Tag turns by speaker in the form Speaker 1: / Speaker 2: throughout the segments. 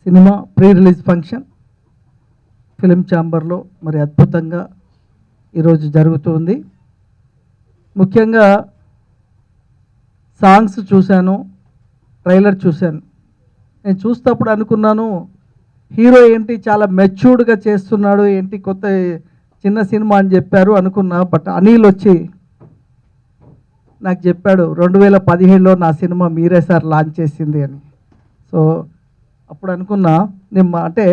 Speaker 1: Cinema pre release function film ఛాంబర్లో మరి అద్భుతంగా ఈరోజు జరుగుతుంది. ముఖ్యంగా సాంగ్స్ చూశాను, ట్రైలర్ చూశాను. నేను చూస్తప్పుడు అనుకున్నాను హీరో ఏంటి చాలా మెచ్యూర్డ్గా చేస్తున్నాడు, ఏంటి కొత్త చిన్న సినిమా అని చెప్పారు అనుకున్నా. బట్ అనిల్ వచ్చి నాకు చెప్పాడు 2017లో నా సినిమా మీరే సార్ లాంచ్ చేసింది అని. సో అప్పుడు అనుకున్నా నేను అంటే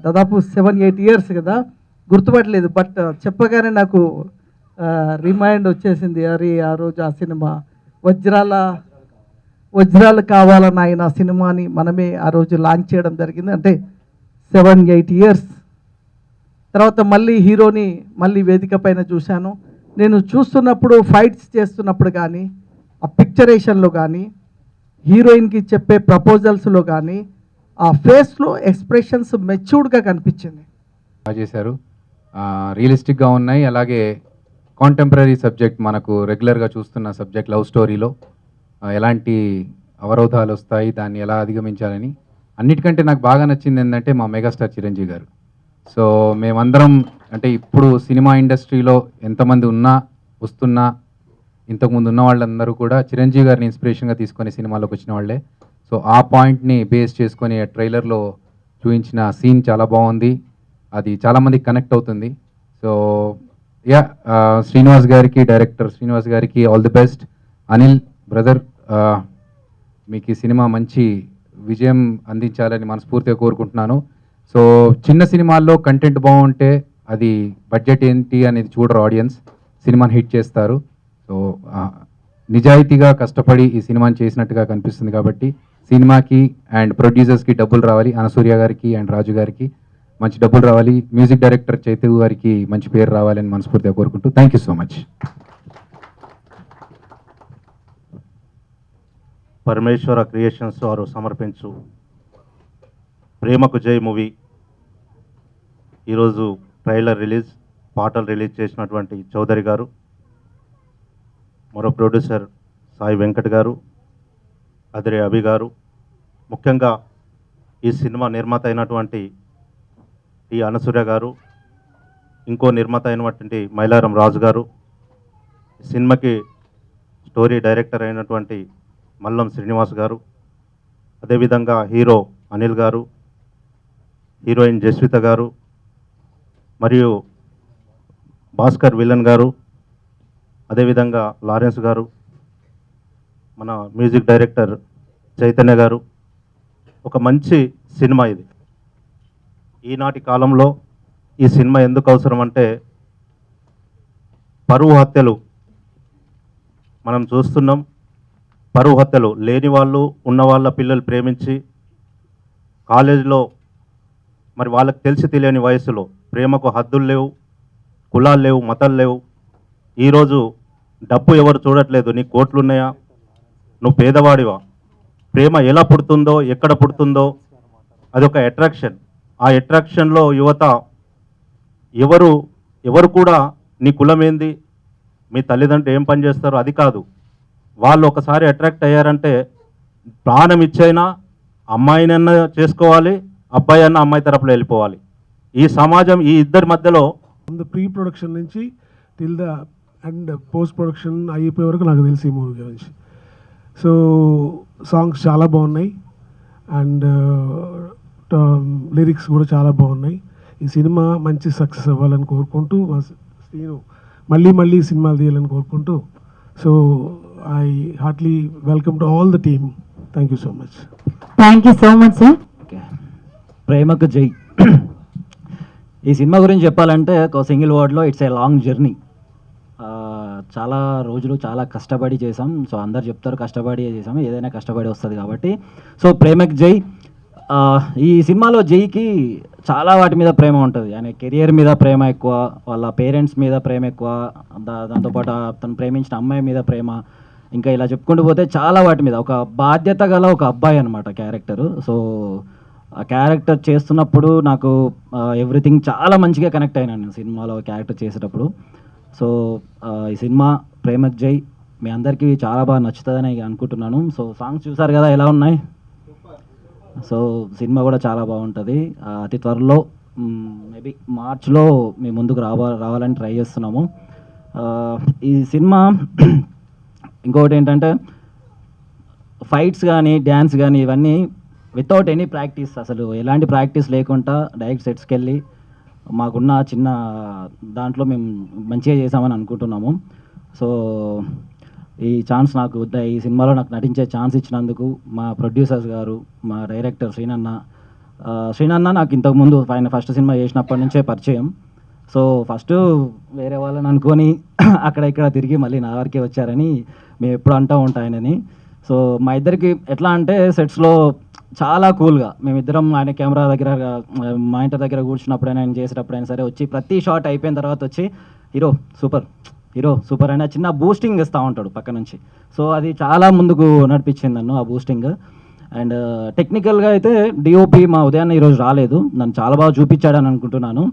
Speaker 1: దాదాపు 7-8 ఇయర్స్ కదా, గుర్తుపట్టలేదు. బట్ చెప్పగానే నాకు రిమైండ్ వచ్చేసింది, అరే ఆ రోజు ఆ సినిమా వజ్రాలు కావాలన్న ఆయన సినిమాని మనమే ఆ రోజు లాంచ్ చేయడం జరిగింది. అంటే 7-8 ఇయర్స్ తర్వాత మళ్ళీ హీరోని మళ్ళీ వేదిక పైన చూశాను. నేను చూస్తున్నప్పుడు ఫైట్స్ చేస్తున్నప్పుడు కానీ, ఆ పిక్చరేషన్లో కానీ, హీరోయిన్కి చెప్పే ప్రపోజల్స్లో కానీ ఆ ఫేస్లో ఎక్స్ప్రెషన్స్ మెచ్యూర్డ్గా కనిపించింది.
Speaker 2: బాగా చేశారు, రియలిస్టిక్గా ఉన్నాయి. అలాగే కాంటెంపరీ సబ్జెక్ట్, మనకు రెగ్యులర్గా చూస్తున్న సబ్జెక్ట్ లవ్ స్టోరీలో ఎలాంటి అవరోధాలు వస్తాయి, దాన్ని ఎలా అధిగమించాలని. అన్నిటికంటే నాకు బాగా నచ్చింది ఏంటంటే మా మెగాస్టార్ చిరంజీవి గారు. సో మేమందరం అంటే ఇప్పుడు సినిమా ఇండస్ట్రీలో ఎంతమంది ఉన్నా వస్తున్నా ఇంతకుముందు ఉన్న వాళ్ళందరూ కూడా చిరంజీవి గారిని ఇన్స్పిరేషన్గా తీసుకొని సినిమాలోకి వచ్చిన వాళ్ళే. సో ఆ పాయింట్ని బేస్ చేసుకొని ట్రైలర్లో చూపించిన సీన్ చాలా బాగుంది, అది చాలామందికి కనెక్ట్ అవుతుంది. సో యా, శ్రీనివాస్ గారికి, డైరెక్టర్ శ్రీనివాస్ గారికి all the best. Anil brother, మీకు ఈ సినిమా మంచి విజయం అందించాలని మనస్ఫూర్తిగా కోరుకుంటున్నాను. సో చిన్న సినిమాల్లో కంటెంట్ బాగుంటే అది బడ్జెట్ ఏంటి అనేది చూడరు ఆడియన్స్, సినిమాని హిట్ చేస్తారు. సో నిజాయితీగా కష్టపడి ఈ సినిమాని చేసినట్టుగా కనిపిస్తుంది. కాబట్టి సినిమాకి అండ్ ప్రొడ్యూసర్స్కి డబ్బులు రావాలి, అనసూర్య గారికి అండ్ రాజు గారికి మంచి డబ్బులు రావాలి, మ్యూజిక్ డైరెక్టర్ చైతన్య గారికి మంచి పేరు రావాలని మనస్ఫూర్తిగా కోరుకుంటూ thank you so much.
Speaker 3: Parameshwara creations వారు సమర్పించు ప్రేమకు జై మూవీ ఈరోజు ట్రైలర్ రిలీజ్, పాటలు రిలీజ్ చేసినటువంటి చౌదరి గారు, మరో ప్రొడ్యూసర్ సాయి వెంకట్ గారు, అదిరే అభి గారు, ముఖ్యంగా ఈ సినిమా నిర్మాత అయినటువంటి టి అనసూర్య గారు, ఇంకో నిర్మాత అయినటువంటి మైలారం రాజు గారు, సినిమాకి స్టోరీ డైరెక్టర్ అయినటువంటి మల్లం శ్రీనివాస్ గారు, అదేవిధంగా హీరో అనిల్ గారు, హీరోయిన్ జస్విత గారు, మరియు భాస్కర్ విలన్ గారు, అదేవిధంగా లారెన్స్ గారు, మన మ్యూజిక్ డైరెక్టర్ చైతన్య గారు. ఒక మంచి సినిమా ఇది. ఈనాటి కాలంలో ఈ సినిమా ఎందుకు అవసరం అంటే, పరువు హత్యలు మనం చూస్తున్నాం. పరువు హత్యలు లేని వాళ్ళు, ఉన్న వాళ్ళ పిల్లలు ప్రేమించి కాలేజీలో మరి వాళ్ళకి తెలిసి తెలియని వయసులో ప్రేమకు హద్దులు లేవు, కులాలు లేవు, మతాలు లేవు. ఈరోజు డబ్బు ఎవరు చూడట్లేదు, నీ కోట్లు ఉన్నాయా, నువ్వు పేదవాడివా, ప్రేమ ఎలా పుడుతుందో, ఎక్కడ పుడుతుందో అదొక అట్రాక్షన్. ఆ అట్రాక్షన్లో యువత ఎవరు కూడా నీ కులం ఏంది, మీ తల్లిదండ్రులు ఏం పని చేస్తారో అది కాదు. వాళ్ళు ఒకసారి అట్రాక్ట్ అయ్యారంటే ప్రాణం ఇచ్చైనా అమ్మాయినన్నా చేసుకోవాలి, అబ్బాయి అన్న అమ్మాయి తరపులో వెళ్ళిపోవాలి. ఈ సమాజం ఈ ఇద్దరి మధ్యలో
Speaker 4: ప్రీ ప్రొడక్షన్ నుంచి till the and post production అయిపోయే వరకు నాకు తెలిసి ఈ మూవీ గురించి. సో సాంగ్స్ చాలా బాగున్నాయి అండ్ లిరిక్స్ కూడా చాలా బాగున్నాయి. ఈ సినిమా మంచి సక్సెస్ అవ్వాలని కోరుకుంటూ, శ్రీను మళ్ళీ సినిమాలు తీయాలని కోరుకుంటూ, so I heartly welcome to all the team. Thank you so much.
Speaker 5: Thank you so much sir.
Speaker 6: Premaku Jai. ఈ సినిమా గురించి చెప్పాలంటే ఒక సింగిల్ వర్డ్లో ఇట్స్ ఏ లాంగ్ జర్నీ. చాలా రోజులు చాలా కష్టపడి చేసాం. సో అందరు చెప్తారు కష్టపడి చేసాం, ఏదైనా కష్టపడి వస్తుంది కాబట్టి. సో ప్రేమకు జై. ఈ సినిమాలో జైకి చాలా వాటి మీద ప్రేమ ఉంటుంది. ఆయన కెరియర్ మీద ప్రేమ ఎక్కువ, వాళ్ళ పేరెంట్స్ మీద ప్రేమ ఎక్కువ, దాంతోపాటు తను ప్రేమించిన అమ్మాయి మీద ప్రేమ, ఇంకా ఇలా చెప్పుకుంటూ పోతే చాలా వాటి మీద ఒక బాధ్యత గల ఒక అబ్బాయి అనమాట క్యారెక్టరు. సో ఆ క్యారెక్టర్ చేస్తున్నప్పుడు నాకు ఎవ్రీథింగ్ చాలా మంచిగా కనెక్ట్ అయినాను నేను సినిమాలో క్యారెక్టర్ చేసేటప్పుడు. సో ఈ సినిమా ప్రేమకు జై మీ అందరికీ చాలా బాగా నచ్చుతుందని అనుకుంటున్నాను. సో సాంగ్స్ చూసారు కదా ఎలా ఉన్నాయి, సో సినిమా కూడా చాలా బాగుంటుంది. అతి త్వరలో మేబీ మార్చ్లో మీ ముందుకు రావాలని ట్రై చేస్తున్నాము. ఈ సినిమా ఇంకొకటి ఏంటంటే ఫైట్స్ కానీ డ్యాన్స్ కానీ ఇవన్నీ వితౌట్ ఎనీ ప్రాక్టీస్, అసలు ఎలాంటి ప్రాక్టీస్ లేకుండా డైరెక్ట్ సెట్స్కి వెళ్ళి మాకున్న చిన్న దాంట్లో మేము మంచిగా చేసామని అనుకుంటున్నాము. సో ఈ ఛాన్స్ నాకు ఈ సినిమాలో నాకు నటించే ఛాన్స్ ఇచ్చినందుకు మా ప్రొడ్యూసర్స్ గారు, మా డైరెక్టర్ శ్రీనన్న నాకు ఇంతకుముందు ఆయన ఫస్ట్ సినిమా చేసినప్పటి నుంచే పరిచయం. సో ఫస్ట్ వేరే వాళ్ళని అనుకొని అక్కడ ఇక్కడ తిరిగి మళ్ళీ నా వరకే వచ్చారని మేము ఎప్పుడు అంటూ ఉంటాయనని. సో మా ఇద్దరికి ఎట్లా అంటే సెట్స్లో చాలా కూల్గా మేమిద్దరం ఆయన కెమెరా దగ్గర మా ఇంటి దగ్గర కూర్చున్నప్పుడైనా ఆయన చేసేటప్పుడైనా సరే వచ్చి ప్రతి షాట్ అయిపోయిన తర్వాత వచ్చి హీరో సూపర్ అయినా చిన్న బూస్టింగ్ ఇస్తూ ఉంటాడు పక్క నుంచి. సో అది చాలా ముందుకు నడిపించింది నన్ను ఆ బూస్టింగ్. అండ్ టెక్నికల్గా అయితే డిఓపి మా ఉదయాన్నే ఈరోజు రాలేదు, నన్ను చాలా బాగా చూపించాడని అనుకుంటున్నాను.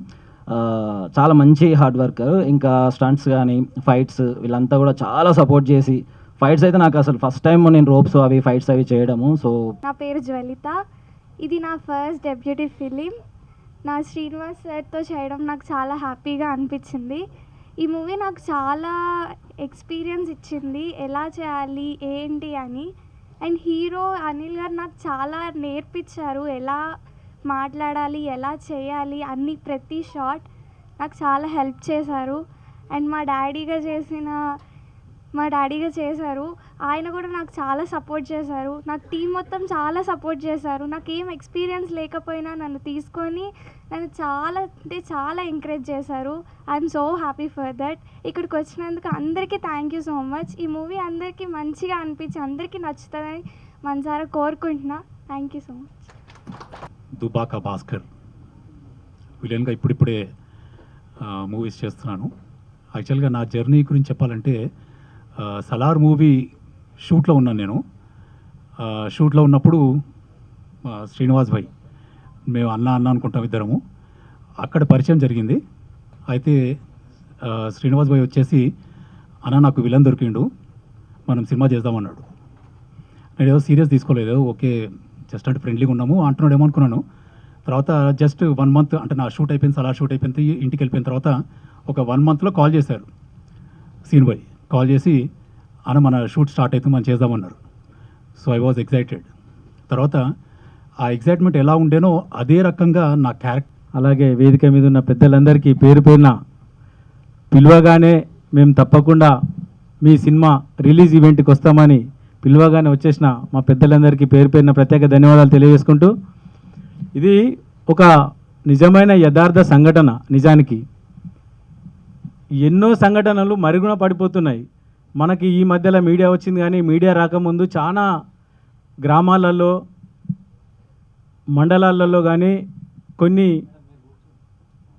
Speaker 6: చాలా మంచి హార్డ్ వర్కర్. ఇంకా స్టంట్స్ కానీ ఫైట్స్ వీళ్ళంతా కూడా చాలా సపోర్ట్ చేసి, ఫైట్స్ అయితే నాకు అసలు ఫస్ట్ టైం నేను రోప్స్ అవి ఫైట్స్ అవి చేయడము. సో
Speaker 7: నా పేరు జ్వలిత, ఇది నా ఫస్ట్ డెబ్యూటీ ఫిలిం. నా శ్రీనివాస్ సార్తో చేయడం నాకు చాలా హ్యాపీగా అనిపించింది. ఈ మూవీ నాకు చాలా ఎక్స్పీరియన్స్ ఇచ్చింది, ఎలా చేయాలి ఏంటి అని. అండ్ హీరో అనిల్ గారు నాకు చాలా నేర్పించారు, ఎలా మాట్లాడాలి ఎలా చేయాలి అన్ని, ప్రతి షాట్ నాకు చాలా హెల్ప్ చేశారు. అండ్ మా డాడీగా చేశారు, ఆయన కూడా నాకు చాలా సపోర్ట్ చేశారు. నాకు టీం మొత్తం చాలా సపోర్ట్ చేశారు. నాకు ఏం ఎక్స్పీరియన్స్ లేకపోయినా నన్ను తీసుకొని నన్ను చాలా అంటే చాలా ఎంకరేజ్ చేశారు. I'm so happy for that. ఇక్కడికి వచ్చినందుకు అందరికీ థ్యాంక్ యూ సో మచ్. ఈ మూవీ అందరికీ మంచిగా అనిపించి అందరికీ నచ్చుతుందని మనసారా కోరుకుంటున్నా. Thank you so much.
Speaker 8: Dubaka Bhaskar విలన్గా ఇప్పుడిప్పుడే మూవీస్ చేస్తున్నాను. యాక్చువల్గా నా జర్నీ గురించి చెప్పాలంటే సలార్ మూవీ షూట్లో ఉన్నాను నేను. షూట్లో ఉన్నప్పుడు శ్రీనివాస్ భాయ్, మేము అన్న అనుకుంటాం ఇద్దరము, అక్కడ పరిచయం జరిగింది. అయితే శ్రీనివాస్ భాయ్ వచ్చేసి అన్న నాకు విలన్ దొరికిండు, మనం సినిమా చేద్దామన్నాడు. నేను ఏదో సీరియస్ తీసుకోలేదు, ఓకే జస్ట్ అంటే ఫ్రెండ్లీగా ఉన్నాము అంటున్నాడు ఏమో అనుకున్నాను. తర్వాత జస్ట్ 1 month అంటే నా షూట్ అయిపోయింది, సలార్ షూట్ అయిపోయింది, ఇంటికి వెళ్ళిపోయిన తర్వాత ఒక 1 monthలో కాల్ చేశారు సీన్ బాయ్. కాల్ చేసి అన్న మన షూట్ స్టార్ట్ అవుతుంది మనం చేద్దామన్నారు. So I was excited. తర్వాత ఆ ఎక్సైట్మెంట్ ఎలా ఉండేనో అదే రకంగా నా క్యారెక్టర్.
Speaker 9: అలాగే వేదిక మీద ఉన్న పెద్దలందరికీ పేరు పేరున పిలవగానే మేము తప్పకుండా మీ సినిమా రిలీజ్ ఈవెంట్కి వస్తామని పిలవగానే వచ్చేసిన మా పెద్దలందరికీ పేరు పేరున ప్రత్యేక ధన్యవాదాలు తెలియజేసుకుంటూ, ఇది ఒక నిజమైన యథార్థ సంఘటన. నిజానికి ఎన్నో సంఘటనలు మరుగున పడిపోతున్నాయి. మనకి ఈ మధ్యలో మీడియా వచ్చింది, కానీ మీడియా రాకముందు చాలా గ్రామాలలో మండలాలలో కానీ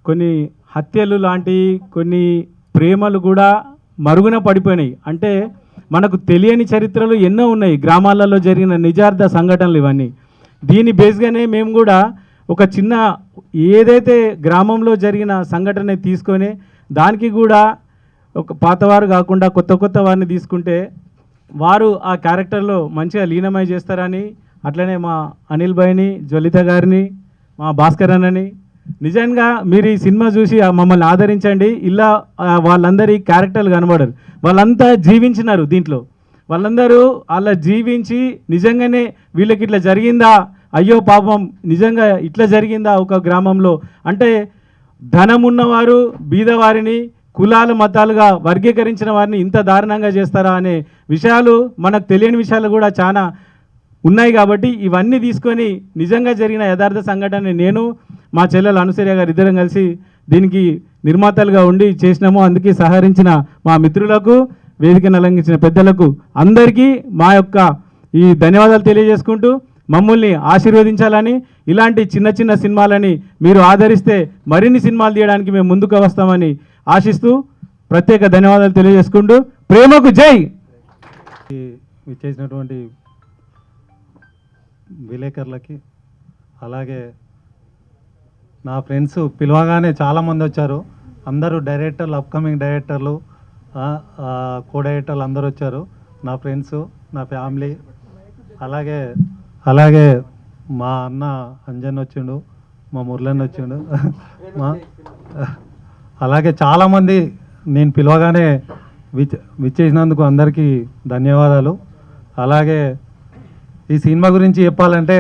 Speaker 9: కొన్ని హత్యలు లాంటి కొన్ని ప్రేమలు కూడా మరుగున పడిపోయినాయి. అంటే మనకు తెలియని చరిత్రలు ఎన్నో ఉన్నాయి, గ్రామాలలో జరిగిన నిజార్థ సంఘటనలు ఇవన్నీ. దీని బేస్గానే మేము కూడా ఒక చిన్న ఏదైతే గ్రామంలో జరిగిన సంఘటన తీసుకొని దానికి కూడా ఒక పాతవారు కాకుండా కొత్త వారిని తీసుకుంటే వారు ఆ క్యారెక్టర్లో మంచిగా లీనమై చేస్తారని, అట్లనే మా అనిల్ భాయ్ని, జ్వలిత గారిని, మా భాస్కర్ అన్నని, నిజంగా మీరు ఈ సినిమా చూసి మమ్మల్ని ఆదరించండి. ఇలా వాళ్ళందరి క్యారెక్టర్లు కనబడరు, వాళ్ళంతా జీవించినారు దీంట్లో. వాళ్ళందరూ అలా జీవించి నిజంగానే వీళ్ళకి ఇట్లా జరిగిందా, అయ్యో పాపం నిజంగా ఇట్లా జరిగిందా ఒక గ్రామంలో అంటే, ధనం ఉన్నవారు బీదవారిని కులాలు మతాలుగా వర్గీకరించిన వారిని ఇంత దారుణంగా చేస్తారా అనే విషయాలు, మనకు తెలియని విషయాలు కూడా చాలా ఉన్నాయి. కాబట్టి ఇవన్నీ తీసుకొని నిజంగా జరిగిన యథార్థ సంఘటన నేను మా చెల్లెలు అనుసూయ గారు ఇద్దరం కలిసి దీనికి నిర్మాతలుగా ఉండి చేసినాము. అందుకే సహకరించిన మా మిత్రులకు, వేదికను అలంకరించిన పెద్దలకు అందరికీ మా యొక్క ఈ ధన్యవాదాలు తెలియజేసుకుంటూ, మమ్మల్ని ఆశీర్వదించాలని, ఇలాంటి చిన్న చిన్న సినిమాలని మీరు ఆదరిస్తే మరిన్ని సినిమాలు తీయడానికి మేము ముందుకు వస్తామని ఆశిస్తూ ప్రత్యేక ధన్యవాదాలు తెలియజేసుకుంటూ, ప్రేమకు జై.
Speaker 10: చేసినటువంటి విలేకరులకి, అలాగే నా ఫ్రెండ్స్ పిలవగానే చాలామంది వచ్చారు. అందరూ డైరెక్టర్లు, అప్కమింగ్ డైరెక్టర్లు, కో డైరెక్టర్లు అందరూ వచ్చారు. నా ఫ్రెండ్స్, నా ఫ్యామిలీ, అలాగే మా అన్న అంజన్ వచ్చిండు, మా మురళన్ వచ్చిండు, మా అలాగే చాలామంది నేను పిలవగానే విచ్చేసినందుకు అందరికీ ధన్యవాదాలు. అలాగే ఈ సినిమా గురించి చెప్పాలంటే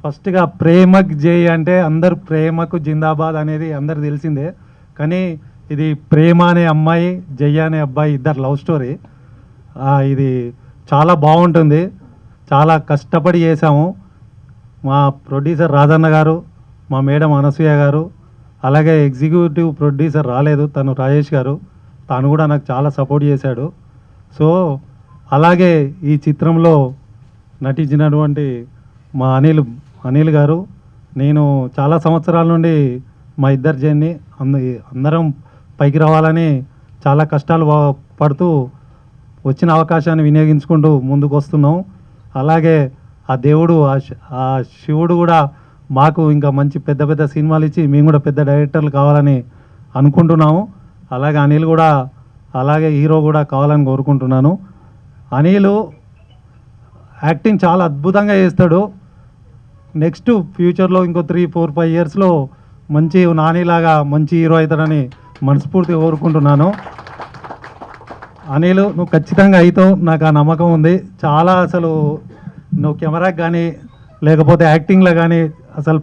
Speaker 10: ఫస్ట్గా ప్రేమకు జై అంటే అందరు ప్రేమకు జిందాబాద్ అనేది అందరు తెలిసిందే. కానీ ఇది ప్రేమ అనే అమ్మాయి, జయ అనే అబ్బాయి ఇద్దరు లవ్ స్టోరీ. ఇది చాలా బాగుంటుంది, చాలా కష్టపడి చేశాము. మా ప్రొడ్యూసర్ రాజన్న గారు, మా మేడం అనసూయ గారు, అలాగే ఎగ్జిక్యూటివ్ ప్రొడ్యూసర్ రాలేదు, తను రాజేష్ గారు, తను కూడా నాకు చాలా సపోర్ట్ చేశాడు. సో అలాగే ఈ చిత్రంలో నటించినటువంటి మా అనిల్ గారు, నేను చాలా సంవత్సరాల నుండి మా ఇద్దరు జర్నీ అందరం పైకి రావాలని చాలా కష్టాలు పడుతూ వచ్చిన అవకాశాన్ని వినియోగించుకుంటూ ముందుకు వస్తున్నాం. అలాగే ఆ దేవుడు ఆ శివుడు కూడా మాకు ఇంకా మంచి పెద్ద పెద్ద సినిమాలు ఇచ్చి మేము కూడా పెద్ద డైరెక్టర్లు కావాలని అనుకుంటున్నాము. అలాగే అనిల్ కూడా అలాగే హీరో కూడా కావాలని కోరుకుంటున్నాను. అనిల్ యాక్టింగ్ చాలా అద్భుతంగా చేస్తాడు. నెక్స్ట్ ఫ్యూచర్లో ఇంకో 3-4-5 ఇయర్స్లో మంచి నానిలాగా మంచి హీరో అవుతాడని మనస్ఫూర్తిగా కోరుకుంటున్నాను. అనిల్, నువ్వు ఖచ్చితంగా అవుతావు, నాకు ఆ నమ్మకం ఉంది. చాలా అసలు నువ్వు కెమెరాకి కానీ లేకపోతే యాక్టింగ్లో కానీ అసలు